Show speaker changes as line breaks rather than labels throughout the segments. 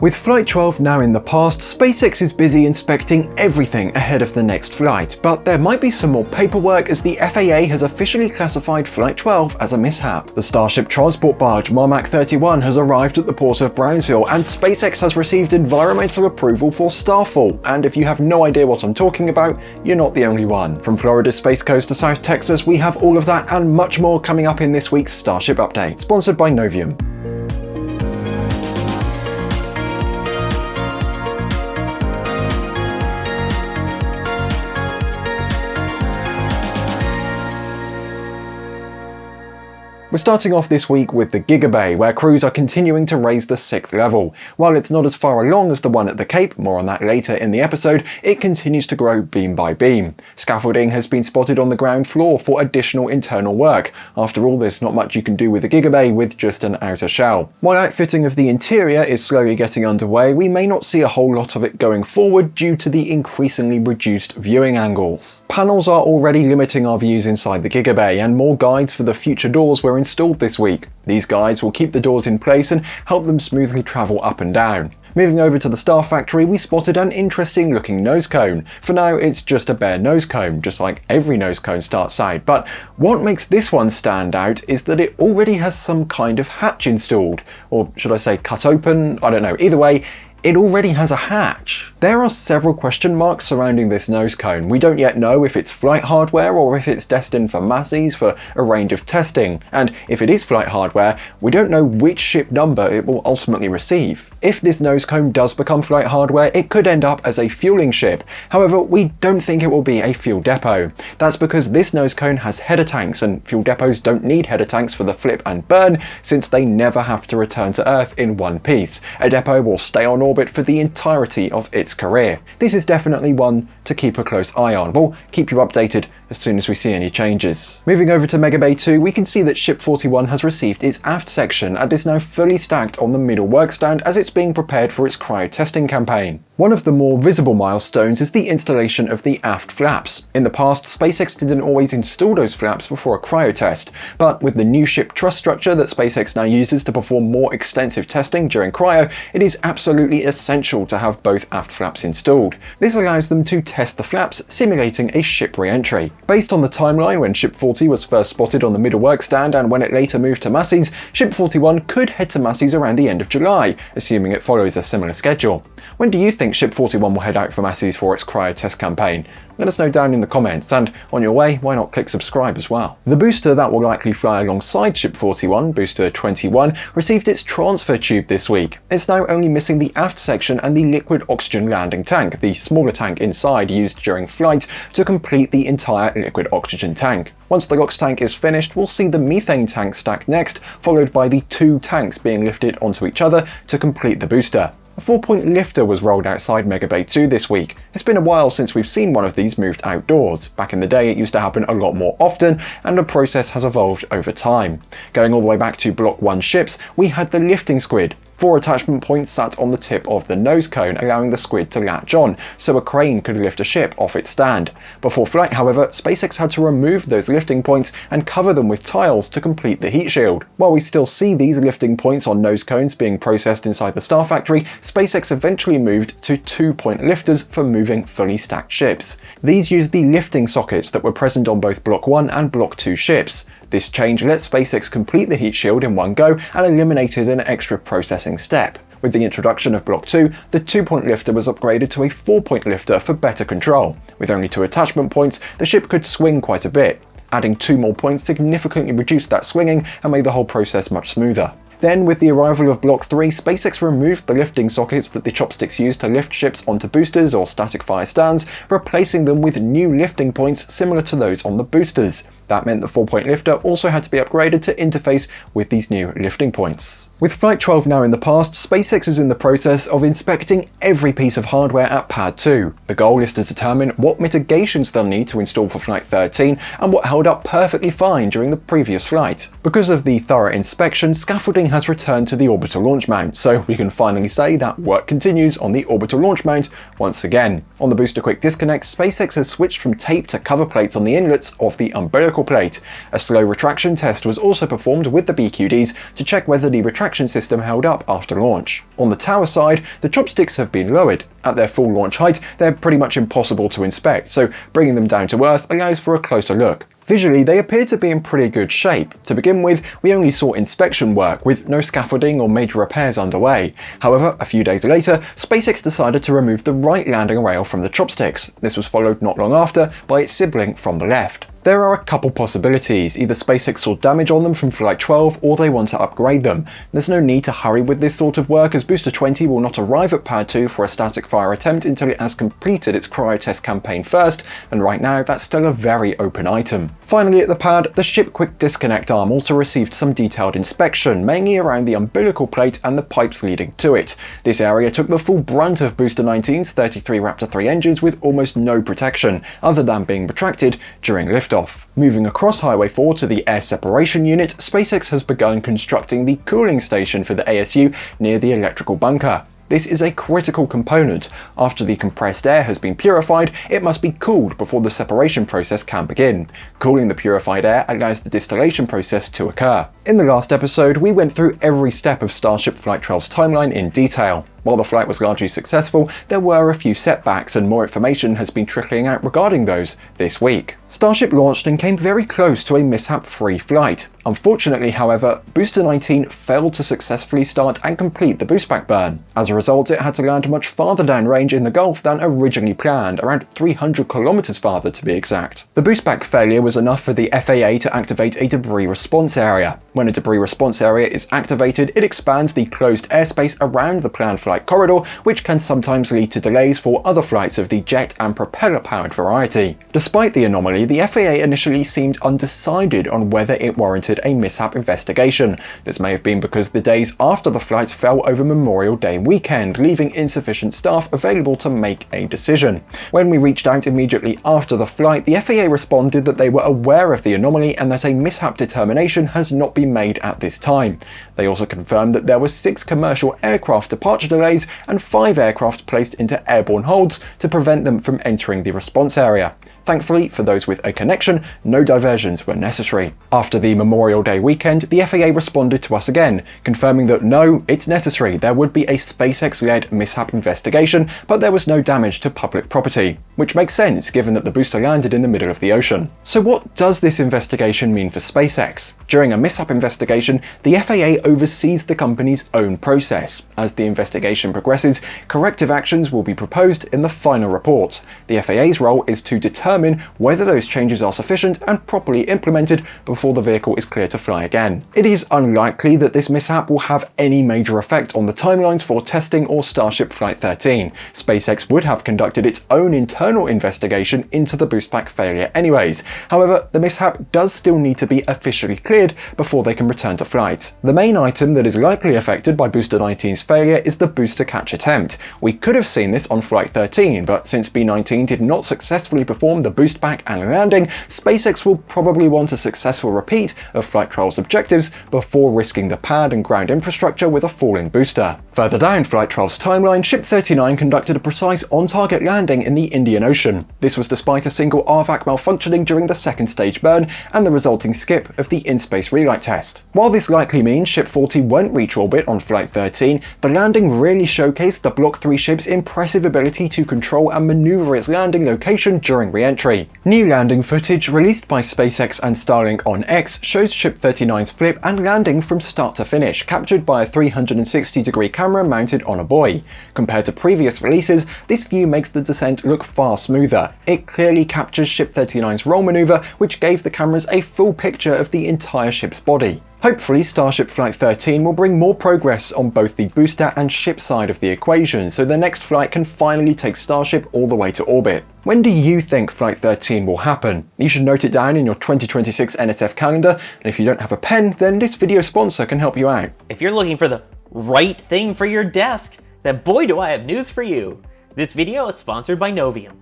With Flight 12 now in the past, SpaceX is busy inspecting everything ahead of the next flight, but there might be some more paperwork as the FAA has officially classified Flight 12 as a mishap. The Starship transport barge Marmac 31 has arrived at the port of Brownsville, and SpaceX has received environmental approval for Starfall, and if you have no idea what I'm talking about, you're not the only one. From Florida's Space Coast to South Texas, we have all of that and much more coming up in this week's Starship Update, sponsored by Novium. We're starting off this week with the Gigabay, where crews are continuing to raise the 6th level. While it's not as far along as the one at the Cape, more on that later in the episode, it continues to grow beam by beam. Scaffolding has been spotted on the ground floor for additional internal work. After all, there's not much you can do with the Gigabay with just an outer shell. While outfitting of the interior is slowly getting underway, we may not see a whole lot of it going forward due to the increasingly reduced viewing angles. Panels are already limiting our views inside the Gigabay, and more guides for the future doors were installed this week. These guides will keep the doors in place and help them smoothly travel up and down. Moving over to the Starfactory, we spotted an interesting looking nosecone. For now, it's just a bare nosecone, just like every nosecone starts out, but what makes this one stand out is that it already has some kind of hatch installed. Or should I say cut open? I don't know. Either way, it already has a hatch. There are several question marks surrounding this nosecone. We don't yet know if it's flight hardware or if it's destined for masses for a range of testing, and if it is flight hardware, we don't know which ship number it will ultimately receive. If this nosecone does become flight hardware, it could end up as a fueling ship. However, we don't think it will be a fuel depot. That's because this nosecone has header tanks, and fuel depots don't need header tanks for the flip and burn, since they never have to return to Earth in one piece. A depot will stay on orbit for the entirety of its career. This is definitely one to keep a close eye on. We'll keep you updated as soon as we see any changes. Moving over to Megabay 2, we can see that Ship 41 has received its aft section and is now fully stacked on the middle workstand as it's being prepared for its cryo testing campaign. One of the more visible milestones is the installation of the aft flaps. In the past, SpaceX didn't always install those flaps before a cryo test, but with the new ship truss structure that SpaceX now uses to perform more extensive testing during cryo, it is absolutely essential to have both aft flaps installed. This allows them to test the flaps, simulating a ship re-entry. Based on the timeline when Ship 40 was first spotted on the middle workstand and when it later moved to Massey's, Ship 41 could head to Massey's around the end of July, assuming it follows a similar schedule. When do you think Ship 41 will head out for Massey's for its cryo test campaign? Let us know down in the comments, and on your way, why not click subscribe as well. The booster that will likely fly alongside Ship 41, Booster 21, received its transfer tube this week. It's now only missing the aft section and the liquid oxygen landing tank, the smaller tank inside used during flight, to complete the entire liquid oxygen tank. Once the LOX tank is finished, we'll see the methane tank stacked next, followed by the two tanks being lifted onto each other to complete the booster. A 4-point lifter was rolled outside Megabay 2 this week. It's been a while since we've seen one of these moved outdoors. Back in the day, it used to happen a lot more often, and the process has evolved over time. Going all the way back to Block 1 ships, we had the lifting squid. 4 attachment points sat on the tip of the nose cone, allowing the squid to latch on, so a crane could lift a ship off its stand. Before flight, however, SpaceX had to remove those lifting points and cover them with tiles to complete the heat shield. While we still see these lifting points on nose cones being processed inside the Starfactory, SpaceX eventually moved to 2-point lifters for moving fully stacked ships. These use the lifting sockets that were present on both Block 1 and Block 2 ships. This change let SpaceX complete the heat shield in one go and eliminated an extra processing step. With the introduction of Block 2, the 2-point lifter was upgraded to a 4-point lifter for better control. With only 2 attachment points, the ship could swing quite a bit. Adding 2 more points significantly reduced that swinging and made the whole process much smoother. Then, with the arrival of Block 3, SpaceX removed the lifting sockets that the chopsticks used to lift ships onto boosters or static fire stands, replacing them with new lifting points similar to those on the boosters. That meant the 4-point lifter also had to be upgraded to interface with these new lifting points. With Flight 12 now in the past, SpaceX is in the process of inspecting every piece of hardware at Pad 2. The goal is to determine what mitigations they'll need to install for Flight 13 and what held up perfectly fine during the previous flight. Because of the thorough inspection, scaffolding has returned to the orbital launch mount, so we can finally say that work continues on the orbital launch mount once again. On the booster quick disconnect, SpaceX has switched from tape to cover plates on the inlets of the umbilical plate. A slow retraction test was also performed with the BQDs to check whether the retraction system held up after launch. On the tower side, the chopsticks have been lowered. At their full launch height, they're pretty much impossible to inspect, so bringing them down to Earth allows for a closer look. Visually, they appear to be in pretty good shape. To begin with, we only saw inspection work, with no scaffolding or major repairs underway. However, a few days later, SpaceX decided to remove the right landing rail from the chopsticks. This was followed not long after by its sibling from the left. There are a couple possibilities. Either SpaceX saw damage on them from Flight 12 or they want to upgrade them. There's no need to hurry with this sort of work, as Booster 20 will not arrive at Pad 2 for a static fire attempt until it has completed its cryo test campaign first, and right now that's still a very open item. Finally at the pad, the ship quick disconnect arm also received some detailed inspection, mainly around the umbilical plate and the pipes leading to it. This area took the full brunt of Booster 19's 33 Raptor 3 engines with almost no protection, other than being retracted during liftoff. Moving across Highway 4 to the air separation unit, SpaceX has begun constructing the cooling station for the ASU near the electrical bunker. This is a critical component. After the compressed air has been purified, it must be cooled before the separation process can begin. Cooling the purified air allows the distillation process to occur. In the last episode, we went through every step of Starship Flight 12's timeline in detail. While the flight was largely successful, there were a few setbacks, and more information has been trickling out regarding those this week. Starship launched and came very close to a mishap-free flight. Unfortunately, however, Booster 19 failed to successfully start and complete the boostback burn. As a result, it had to land much farther downrange in the Gulf than originally planned, around 300 kilometers farther to be exact. The boostback failure was enough for the FAA to activate a debris response area. When a debris response area is activated, it expands the closed airspace around the planned flight corridor, which can sometimes lead to delays for other flights of the jet and propeller-powered variety. Despite the anomaly, the FAA initially seemed undecided on whether it warranted a mishap investigation. This may have been because the days after the flight fell over Memorial Day weekend, leaving insufficient staff available to make a decision. When we reached out immediately after the flight, the FAA responded that they were aware of the anomaly and that a mishap determination has not been made at this time. They also confirmed that there were 6 commercial aircraft departure delays and 5 aircraft placed into airborne holds to prevent them from entering the response area. Thankfully, for those with a connection, no diversions were necessary. After the Memorial Day weekend, the FAA responded to us again, confirming that no, it's necessary, there would be a SpaceX-led mishap investigation, but there was no damage to public property. Which makes sense, given that the booster landed in the middle of the ocean. So what does this investigation mean for SpaceX? During a mishap investigation, the FAA oversees the company's own process. As the investigation progresses, corrective actions will be proposed in the final report. The FAA's role is to determine whether those changes are sufficient and properly implemented before the vehicle is clear to fly again. It is unlikely that this mishap will have any major effect on the timelines for testing or Starship Flight 13. SpaceX would have conducted its own internal investigation into the boostback failure anyways. However, the mishap does still need to be officially cleared before they can return to flight. The main item that is likely affected by Booster 19's failure is the booster catch attempt. We could have seen this on Flight 13, but since B-19 did not successfully perform the boostback and landing, SpaceX will probably want a successful repeat of Flight 12's objectives before risking the pad and ground infrastructure with a falling booster. Further down Flight 12's timeline, Ship 39 conducted a precise on-target landing in the Indian Ocean. This was despite a single RVAC malfunctioning during the second stage burn and the resulting skip of the in-space relight test. While this likely means Ship 40 won't reach orbit on Flight 13, the landing really showcased the Block 3 ship's impressive ability to control and maneuver its landing location during re-entry. New landing footage released by SpaceX and Starlink on X shows Ship 39's flip and landing from start to finish, captured by a 360-degree camera mounted on a buoy. Compared to previous releases, this view makes the descent look far smoother. It clearly captures Ship 39's roll maneuver, which gave the cameras a full picture of the entire ship's body. Hopefully, Starship Flight 13 will bring more progress on both the booster and ship side of the equation, so the next flight can finally take Starship all the way to orbit. When do you think Flight 13 will happen? You should note it down in your 2026 NSF calendar, and if you don't have a pen, then this video sponsor can help you out.
If you're looking for the right thing for your desk, then boy do I have news for you! This video is sponsored by Novium.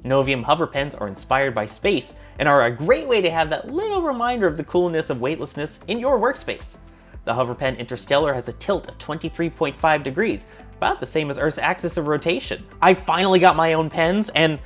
Novium hover pens are inspired by space and are a great way to have that little reminder of the coolness of weightlessness in your workspace. The hover pen Interstellar has a tilt of 23.5 degrees, about the same as Earth's axis of rotation. I finally got my own pens, and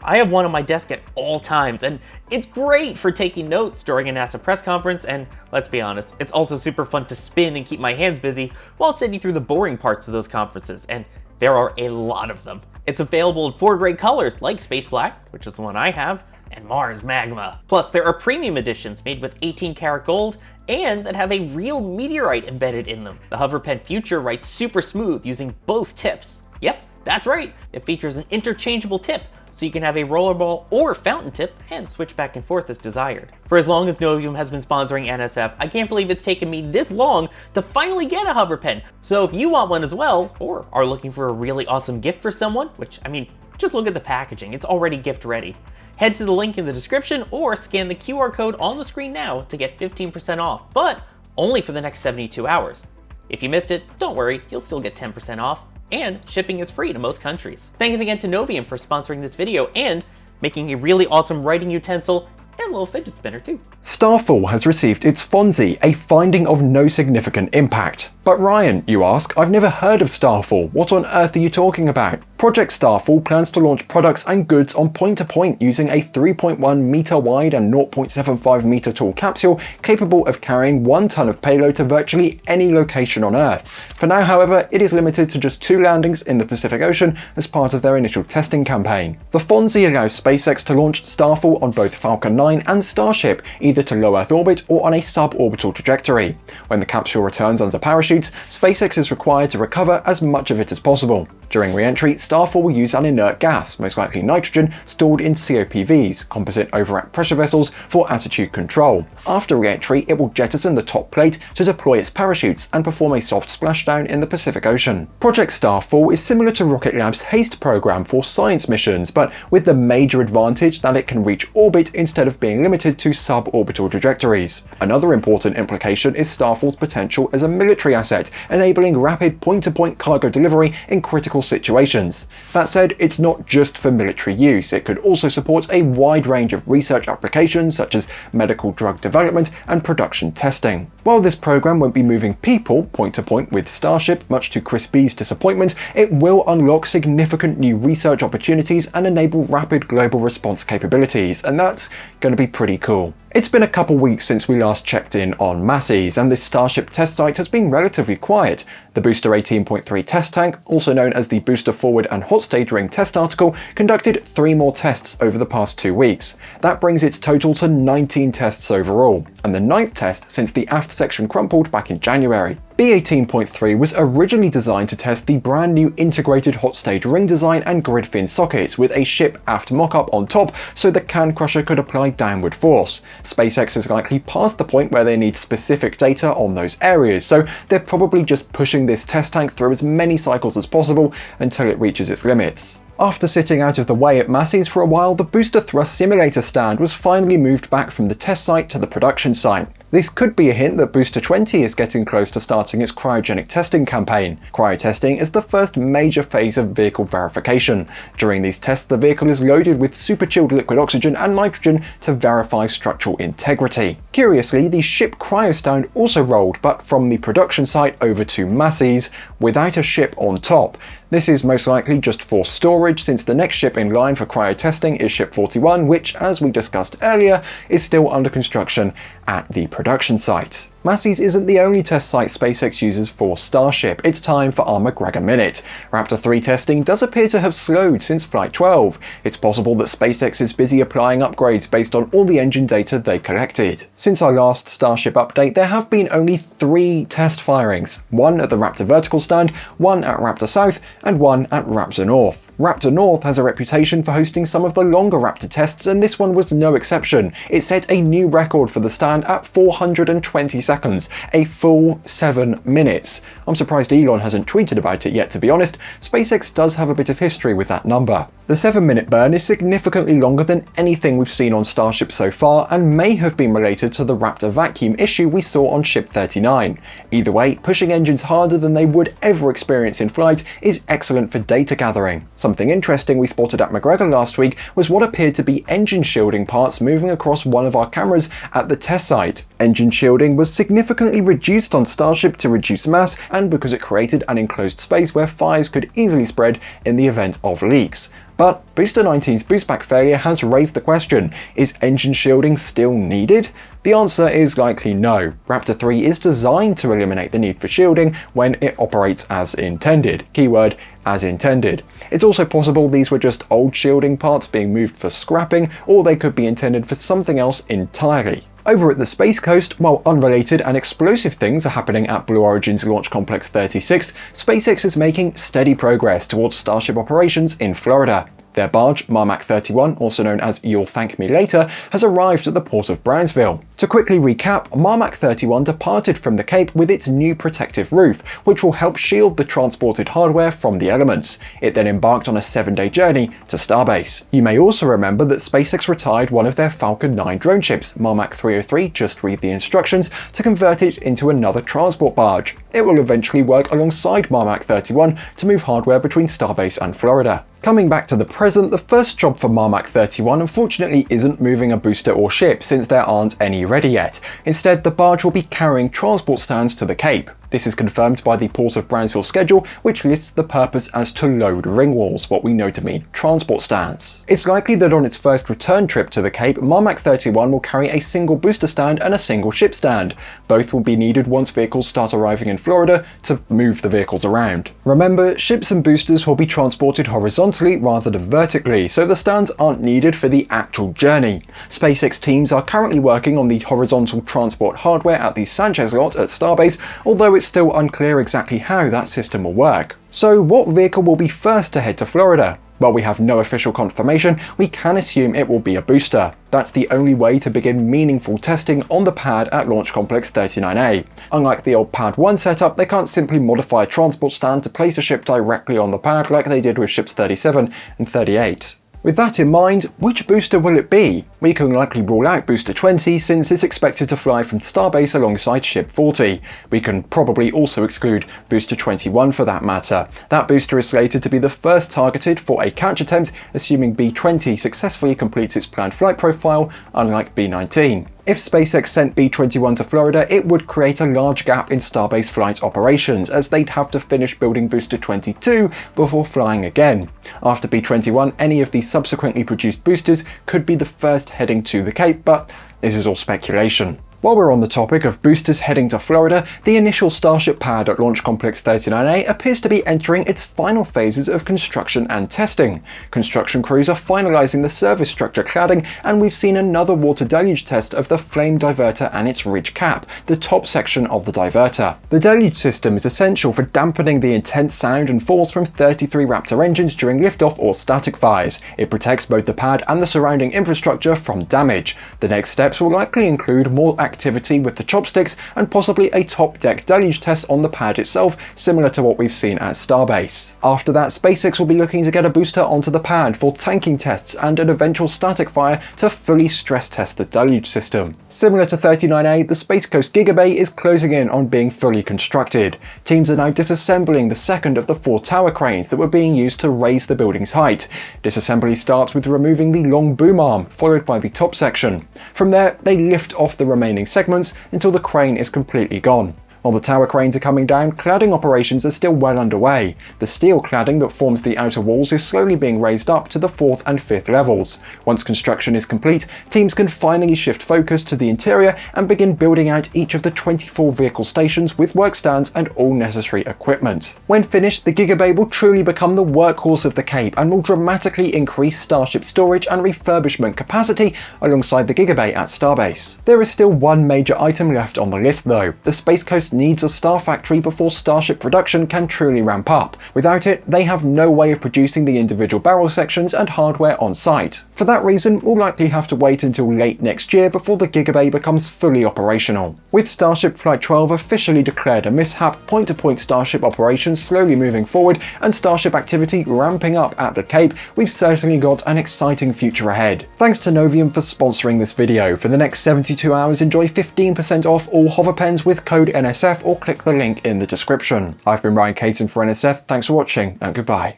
I have one on my desk at all times, and it's great for taking notes during a NASA press conference, and let's be honest, it's also super fun to spin and keep my hands busy while sitting through the boring parts of those conferences, and there are a lot of them. It's available in 4 great colors like Space Black, which is the one I have, and Mars Magma. Plus, there are premium editions made with 18-karat gold and that have a real meteorite embedded in them. The Hover Pen Future writes super smooth using both tips. Yep, that's right, it features an interchangeable tip, so you can have a rollerball or fountain tip and switch back and forth as desired. For as long as Novium has been sponsoring NSF, I can't believe it's taken me this long to finally get a hover pen. So if you want one as well, or are looking for a really awesome gift for someone, which, I mean, just look at the packaging, it's already gift ready. Head to the link in the description or scan the QR code on the screen now to get 15% off, but only for the next 72 hours. If you missed it, don't worry, you'll still get 10% off. And shipping is free to most countries. Thanks again to Novium for sponsoring this video and making a really awesome writing utensil and a little fidget spinner too.
Starfall has received its FONSI, a finding of no significant impact. But Ryan, you ask, I've never heard of Starfall. What on earth are you talking about? Project Starfall plans to launch products and goods on point-to-point using a 3.1 meter wide and 0.75 meter tall capsule capable of carrying 1 ton of payload to virtually any location on Earth. For now, however, it is limited to just 2 landings in the Pacific Ocean as part of their initial testing campaign. The FONSI allows SpaceX to launch Starfall on both Falcon 9 and Starship, either to low Earth orbit or on a suborbital trajectory. When the capsule returns under parachutes, SpaceX is required to recover as much of it as possible. During re-entry, Starfall will use an inert gas, most likely nitrogen, stored in COPVs, composite overwrapped pressure vessels, for attitude control. After re-entry, it will jettison the top plate to deploy its parachutes and perform a soft splashdown in the Pacific Ocean. Project Starfall is similar to Rocket Lab's HASTE program for science missions, but with the major advantage that it can reach orbit instead of being limited to suborbital trajectories. Another important implication is Starfall's potential as a military asset, enabling rapid point-to-point cargo delivery in critical situations. That said, it's not just for military use. It could also support a wide range of research applications such as medical drug development and production testing. While this program won't be moving people point to point with Starship, much to Chris B's disappointment, it will unlock significant new research opportunities and enable rapid global response capabilities, and that's going to be pretty cool. It's been a couple weeks since we last checked in on Massey's, and this Starship test site has been relatively quiet. The Booster 18.3 test tank, also known as the Booster Forward and Hot Stage Ring test article, conducted 3 more tests over the past 2 weeks. That brings its total to 19 tests overall, and the 9th test since the aft section crumpled back in January. B18.3 was originally designed to test the brand new integrated hot stage ring design and grid fin socket with a ship aft mock-up on top so the can crusher could apply downward force. SpaceX is likely past the point where they need specific data on those areas, so they're probably just pushing this test tank through as many cycles as possible until it reaches its limits. After sitting out of the way at Massey's for a while, the booster thrust simulator stand was finally moved back from the test site to the production site. This could be a hint that Booster 20 is getting close to starting its cryogenic testing campaign. Cryo testing is the first major phase of vehicle verification. During these tests, the vehicle is loaded with super-chilled liquid oxygen and nitrogen to verify structural integrity. Curiously, the ship cryo stand also rolled, but from the production site over to Massey's, without a ship on top. This is most likely just for storage, since the next ship in line for cryo testing is Ship 41, which, as we discussed earlier, is still under construction at the production site. Massey's isn't the only test site SpaceX uses for Starship. It's time for our McGregor Minute. Raptor 3 testing does appear to have slowed since Flight 12. It's possible that SpaceX is busy applying upgrades based on all the engine data they collected. Since our last Starship update, there have been only 3 test firings. 1 at the Raptor vertical stand, 1 at Raptor South, and 1 at Raptor North. Raptor North has a reputation for hosting some of the longer Raptor tests, and this one was no exception. It set a new record for the stand at 420 seconds, a full 7 minutes. I'm surprised Elon hasn't tweeted about it yet, to be honest. SpaceX does have a bit of history with that number. The 7-minute burn is significantly longer than anything we've seen on Starship so far, and may have been related to the Raptor vacuum issue we saw on Ship 39. Either way, pushing engines harder than they would ever experience in flight is excellent for data gathering. Something interesting we spotted at McGregor last week was what appeared to be engine shielding parts moving across one of our cameras at the test site. Engine shielding was significantly reduced on Starship to reduce mass and because it created an enclosed space where fires could easily spread in the event of leaks. But Booster 19's boostback failure has raised the question, is engine shielding still needed? The answer is likely no. Raptor 3 is designed to eliminate the need for shielding when it operates as intended. Keyword, as intended. It's also possible these were just old shielding parts being moved for scrapping, or they could be intended for something else entirely. Over at the Space Coast, while unrelated and explosive things are happening at Blue Origin's Launch Complex 36, SpaceX is making steady progress towards Starship operations in Florida. Their barge, Marmac 31, also known as You'll Thank Me Later, has arrived at the port of Brownsville. To quickly recap, Marmac 31 departed from the Cape with its new protective roof, which will help shield the transported hardware from the elements. It then embarked on a 7-day journey to Starbase. You may also remember that SpaceX retired one of their Falcon 9 drone ships, Marmac 303, just read the instructions, to convert it into another transport barge. It will eventually work alongside Marmac 31 to move hardware between Starbase and Florida. Coming back to the present, the first job for Marmac 31 unfortunately isn't moving a booster or ship, since there aren't any ready yet. Instead, the barge will be carrying transport stands to the Cape. This is confirmed by the Port of Brownsville schedule, which lists the purpose as to load ring walls, what we know to mean transport stands. It's likely that on its first return trip to the Cape, Marmac 31 will carry a single booster stand and a single ship stand. Both will be needed once vehicles start arriving in Florida to move the vehicles around. Remember, ships and boosters will be transported horizontally rather than vertically, so the stands aren't needed for the actual journey. SpaceX teams are currently working on the horizontal transport hardware at the Sanchez lot at Starbase, although it's still unclear exactly how that system will work. So what vehicle will be first to head to Florida? While we have no official confirmation, we can assume it will be a booster. That's the only way to begin meaningful testing on the pad at Launch Complex 39A. Unlike the old Pad 1 setup, they can't simply modify a transport stand to place a ship directly on the pad like they did with ships 37 and 38. With that in mind, which booster will it be? We can likely rule out Booster 20 since it's expected to fly from Starbase alongside Ship 40. We can probably also exclude Booster 21 for that matter. That booster is slated to be the first targeted for a catch attempt, assuming B20 successfully completes its planned flight profile, unlike B19. If SpaceX sent B21 to Florida, it would create a large gap in Starbase flight operations, as they'd have to finish building Booster 22 before flying again. After B21, any of the subsequently produced boosters could be the first heading to the Cape, but this is all speculation. While we're on the topic of boosters heading to Florida, the initial Starship pad at Launch Complex 39A appears to be entering its final phases of construction and testing. Construction crews are finalizing the surface structure cladding, and we've seen another water deluge test of the flame diverter and its ridge cap, the top section of the diverter. The deluge system is essential for dampening the intense sound and force from 33 Raptor engines during liftoff or static fires. It protects both the pad and the surrounding infrastructure from damage. The next steps will likely include more activity with the chopsticks and possibly a top deck deluge test on the pad itself, similar to what we've seen at Starbase. After that, SpaceX will be looking to get a booster onto the pad for tanking tests and an eventual static fire to fully stress test the deluge system. Similar to 39A, the Space Coast Gigabay is closing in on being fully constructed. Teams are now disassembling the second of the 4 tower cranes that were being used to raise the building's height. Disassembly starts with removing the long boom arm, followed by the top section. From there, they lift off the remaining segments until the crane is completely gone. While the tower cranes are coming down, cladding operations are still well underway. The steel cladding that forms the outer walls is slowly being raised up to the 4th and 5th levels. Once construction is complete, teams can finally shift focus to the interior and begin building out each of the 24 vehicle stations with workstands and all necessary equipment. When finished, the Gigabay will truly become the workhorse of the Cape and will dramatically increase Starship storage and refurbishment capacity alongside the Gigabay at Starbase. There is still one major item left on the list though. The Space Coast needs a Starfactory before Starship production can truly ramp up. Without it, they have no way of producing the individual barrel sections and hardware on site. For that reason, we'll likely have to wait until late next year before the Gigabay becomes fully operational. With Starship Flight 12 officially declared a mishap, point-to-point Starship operations slowly moving forward, and Starship activity ramping up at the Cape, we've certainly got an exciting future ahead. Thanks to Novium for sponsoring this video. For the next 72 hours, enjoy 15% off all hover pens with code NSF or click the link in the description. I've been Ryan Caton for NSF, thanks for watching and goodbye.